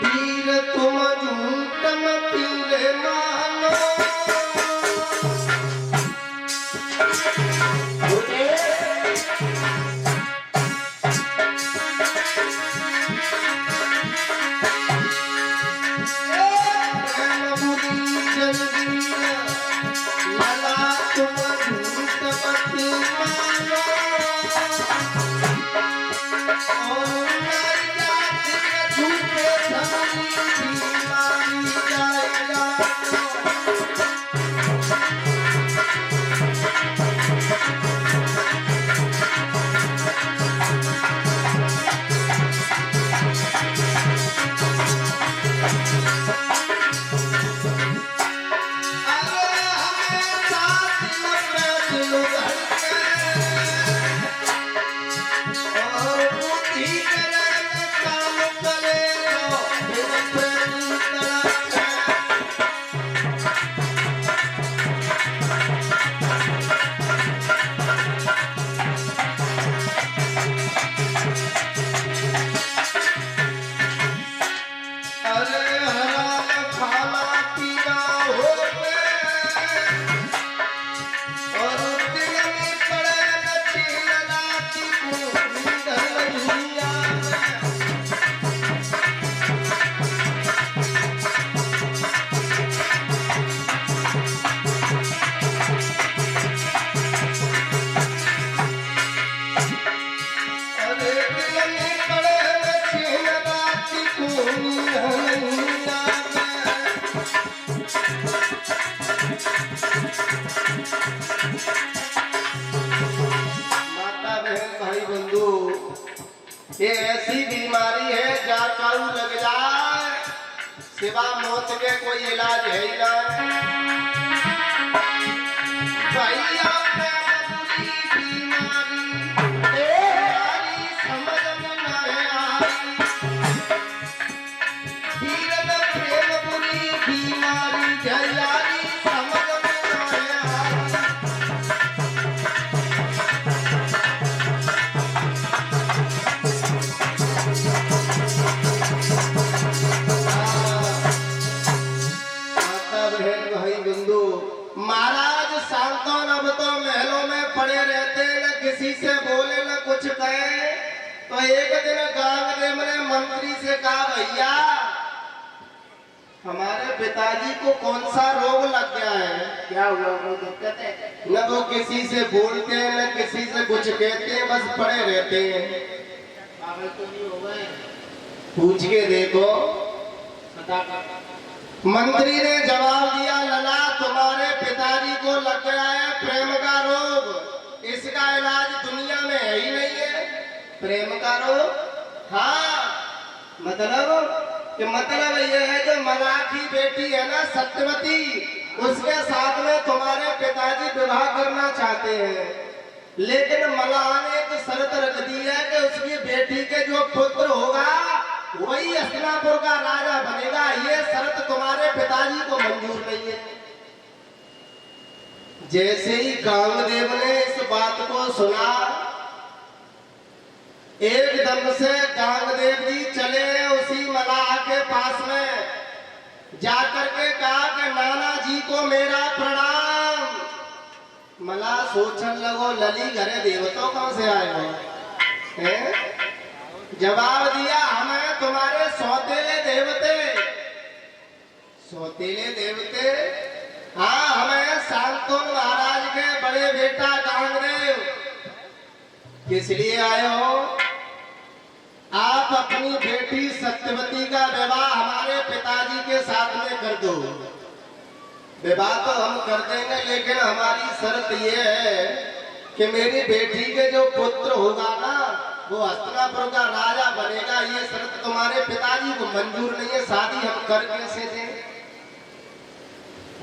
वीर तुम झूठ मती रे मानो। ये ऐसी बीमारी है जहाँ चालू लग जाए सिवा मौत के कोई इलाज है ही ना। भैया महाराज शांतन अब तो महलों में पड़े रहते न किसी से बोले न कुछ कहे। तो एक दिन गांव ने मंत्री से कहा भैया हमारे पिताजी को कौन सा रोग लग गया है, क्या हुआ, वो दिक्कत है? न वो किसी से बोलते हैं न किसी से कुछ कहते हैं, बस पड़े रहते हैं। पागल तो नहीं हो गए? पूछ के देखो। मंत्री ने जवाब दिया लला तुम्हारे पिताजी को लग गया है प्रेम का रोग, इसका इलाज दुनिया में है ही नहीं है। प्रेम का रोग? हाँ मतलब ये है जो मलाह की बेटी है ना सत्यवती, उसके साथ में तुम्हारे पिताजी विवाह करना चाहते हैं, लेकिन मलाह ने एक शर्त रख दी है कि उसकी बेटी के जो पुत्र होगा वही हस्तिनापुर का राजा बनेगा। ये शर्त तुम्हारे पिताजी को मंजूर नहीं है। जैसे ही कामदेव ने इस बात को सुना एकदम से कामदेव जी चले उसी मलाह के पास में, जाकर के कहा कि नाना जी को मेरा प्रणाम। मलाह सोचने लगो लली घरे देवताओं कहां से आए हो? जवाब दिया हमें तुम्हारे सौतेले देवते। सौतेले देवते? हाँ हमें शांतनु महाराज के बड़े बेटा कामदेव। किस लिए आए हो? आप अपनी बेटी सत्यवती का विवाह हमारे पिताजी के साथ में कर दो। विवाह तो हम कर देंगे, लेकिन हमारी शर्त ये है कि मेरी बेटी के जो पुत्र होगा ना वो हस्तिनापुर का राजा बनेगा। ये शर्त तुम्हारे पिताजी को मंजूर नहीं है, शादी हम कर कैसे दें?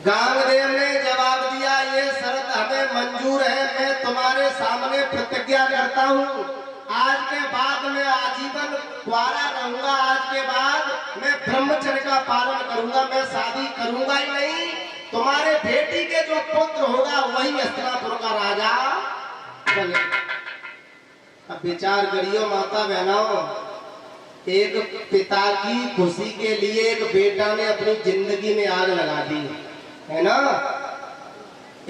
कामदेव ने जवाब दिया ये शर्त हमें मंजूर है, मैं तुम्हारे सामने प्रतिज्ञा करता हूँ आज के बाद मैं आजीवन कुंवारा रहूंगा। आज के बाद मैं ब्रह्मचर्य का पालन करूंगा, मैं शादी करूंगा ही नहीं। तुम्हारे बेटी के जो पुत्र होगा वही हस्तिनापुर का राजा बनेगा। अब विचार करियो माता बहनों, एक पिता की खुशी के लिए एक बेटा ने अपनी जिंदगी में आग लगा दी, है ना।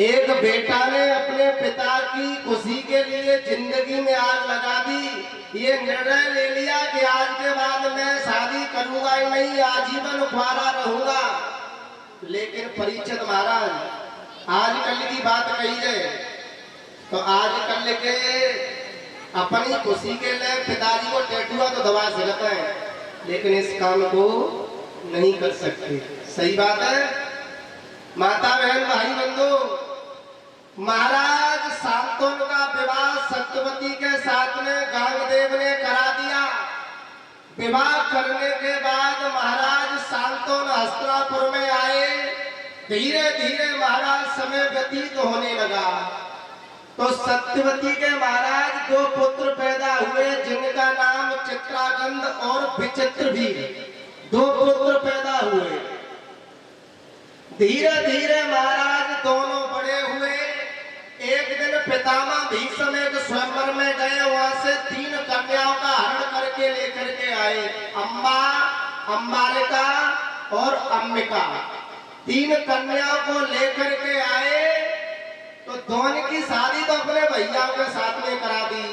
एक बेटा ने अपने पिता की खुशी के लिए जिंदगी में आग लगा दी। ये निर्णय ले लिया कि आज के बाद मैं शादी करूंगा ही नहीं, आजीवन कुंवारा रहूंगा। लेकिन परीक्षित महाराज आजकल की बात कही है तो आजकल के अपनी खुशी के लिए पिताजी को टैटुआ तो दबा सकते हैं, लेकिन इस काम को नहीं कर सकते। सही बात है माता बहन भाई बंधु। महाराज शांतनु का विवाह सत्यवती के साथ में गांगदेव ने करा दिया। विवाह करने के बाद महाराज शांतनु हस्तिनापुर में आए। धीरे धीरे महाराज समय व्यतीत होने लगा तो सत्यवती के महाराज 2 पुत्र पैदा हुए जिनका नाम चित्रागंध और विचित्र भी। 2 पुत्र पैदा हुए। धीरे धीरे महाराज दोनों बड़े हुए। एक दिन पितामह भीष्म एक स्वयंवर में गए, वहां से 3 कन्याओं का हरण करके लेकर के आए। अम्बा, अम्बालिका और अंबिका, 3 कन्याओं को लेकर के आए तो दोनों की शादी तो अपने भैयाओं के साथ में करा दी।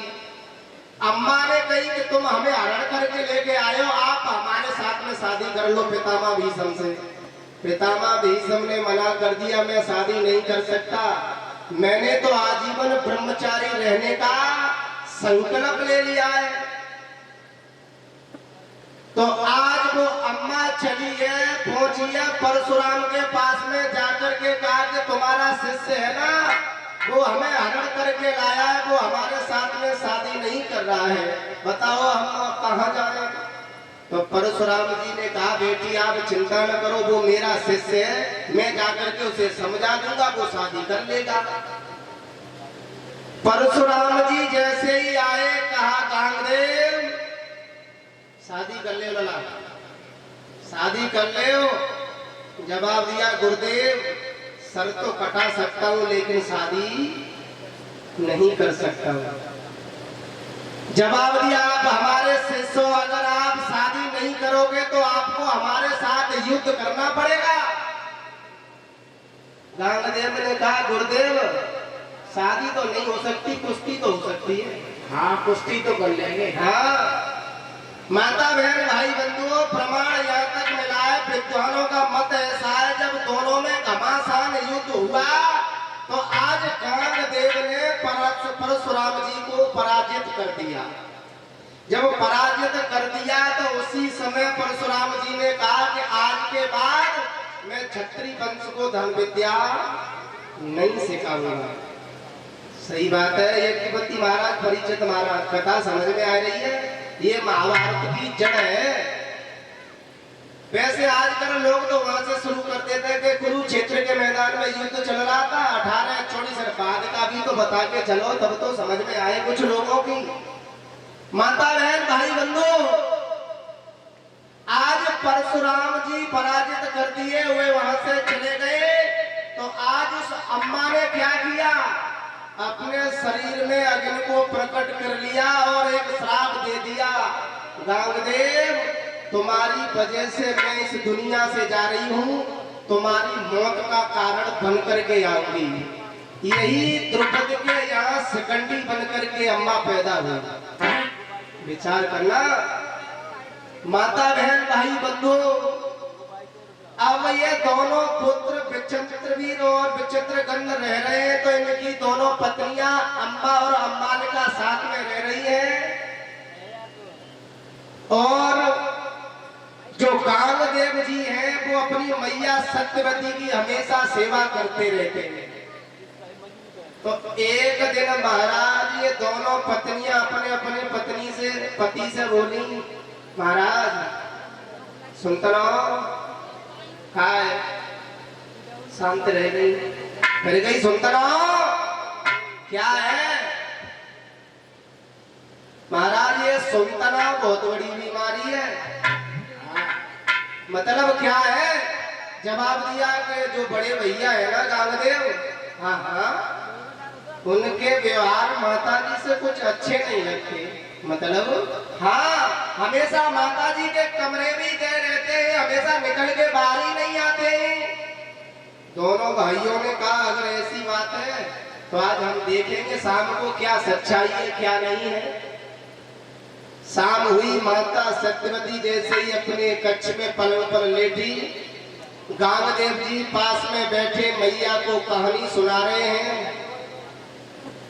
अम्मा ने कही कि तुम हमें हरण करके लेके आए हो, आप हमारे साथ में शादी कर लो पितामह भीष्म से। पितामह भीष्म ने मना कर दिया, मैं शादी नहीं कर सकता, मैंने तो आजीवन ब्रह्मचारी रहने का संकल्प ले लिया है। तो आज वो अम्मा चली है, पहुंची है परशुराम के पास में, जाकर के कहा कि तुम्हारा शिष्य है ना, वो हमें हरण करके लाया है, वो हमारे साथ में शादी नहीं कर रहा है, बताओ हम कहाँ जाए। तो परशुराम जी ने कहा बेटी आप चिंता न करो, वो मेरा शिष्य है, मैं जाकर के उसे समझा दूंगा, वो शादी कर लेगा। परशुराम जी जैसे ही आए कहा गांगदेव शादी कर ले लला, शादी कर ले हो। जवाब दिया गुरुदेव सर तो कटा सकता हूं लेकिन शादी नहीं कर सकता हूं। जवाब दिया आप हमारे शिष्य हो, अगर आप शादी नहीं करोगे तो आपको हमारे साथ युद्ध करना पड़ेगा। गांगदेव ने कहा गुरुदेव शादी तो नहीं हो सकती, कुश्ती तो हो सकती है। हाँ कुश्ती तो कर लेंगे। हाँ माता बहन भाई बंधुओं प्रमाण यहाँ तक मिला है। विद्वानों का मत ऐसा है जब दोनों में घमासान युद्ध हुआ तो आज गांगदेव ने परशुराम जी को पराजित कर दिया। जब पराजित कर दिया तो उसी समय परशुराम जी ने कहा कि आज के बाद मैं क्षत्रिय वंश को धन विद्या नहीं सिखाऊंगा। सही बात है। यज्ञपति महाराज परीक्षित महाराज कथा समझ में आ रही है, ये महाभारत की जड़ है। वैसे आजकल लोग तो वहां से शुरू करते थे कि कुरुक्षेत्र के मैदान में युद्ध चल रहा था 1840 बाद का भी तो बता के चलो, तब तो समझ में आए कुछ लोगों की। माता बहन भाई बंधु आज परशुराम जी पराजित कर दिए हुए वहां से चले गए तो आज उस अम्मा ने क्या किया, अपने शरीर में अग्नि को प्रकट कर लिया और एक श्राप दे दिया, गांगदेव तुम्हारी वजह से मैं इस दुनिया से जा रही हूँ, तुम्हारी मौत का कारण बन करके आऊंगी। यही द्रौपदी के यहाँ शिखंडी बन करके अम्मा पैदा हुई। विचार करना माता बहन भाई बंधु। अब ये दोनों पुत्र विचित्रवीर और विचित्रगंध रह रहे हैं तो इनकी दोनों पत्नियां अम्बा और अम्बालिका साथ में रह रही हैं और जो गांगदेव जी हैं वो अपनी मैया सत्यवती की हमेशा सेवा करते रहते हैं। तो एक दिन महाराज ये दोनों पत्नियां अपने अपने पति से बोली, महाराज सुनता रहो, हाय शांत रह गई, फिर गई सुनता रहो क्या है। महाराज ये सुनतना बहुत बड़ी बीमारी है। मतलब क्या है, जवाब दिया कि जो बड़े भैया है ना गांगदेव, हाँ हाँ उनके व्यवहार माता जी से कुछ अच्छे नहीं लगते। मतलब हाँ, हमेशा माता जी के कमरे में ही गए रहते हैं, हमेशा निकल के बाहर ही नहीं आते हैं। दोनों भाइयों ने कहा अगर ऐसी बात है तो आज हम देखेंगे शाम को क्या सच्चाई है क्या नहीं है। शाम हुई, माता सत्यवती जैसे ही अपने कक्ष में पलंग पर लेटी, गांगदेव जी पास में बैठे मैया को कहानी सुना रहे हैं।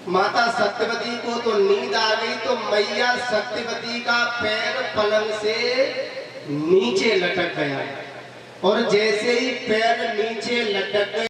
माता सत्यवती को तो नींद आ गई, तो मैया सत्यवती का पैर पलंग से नीचे लटक गया और जैसे ही पैर नीचे लटक गया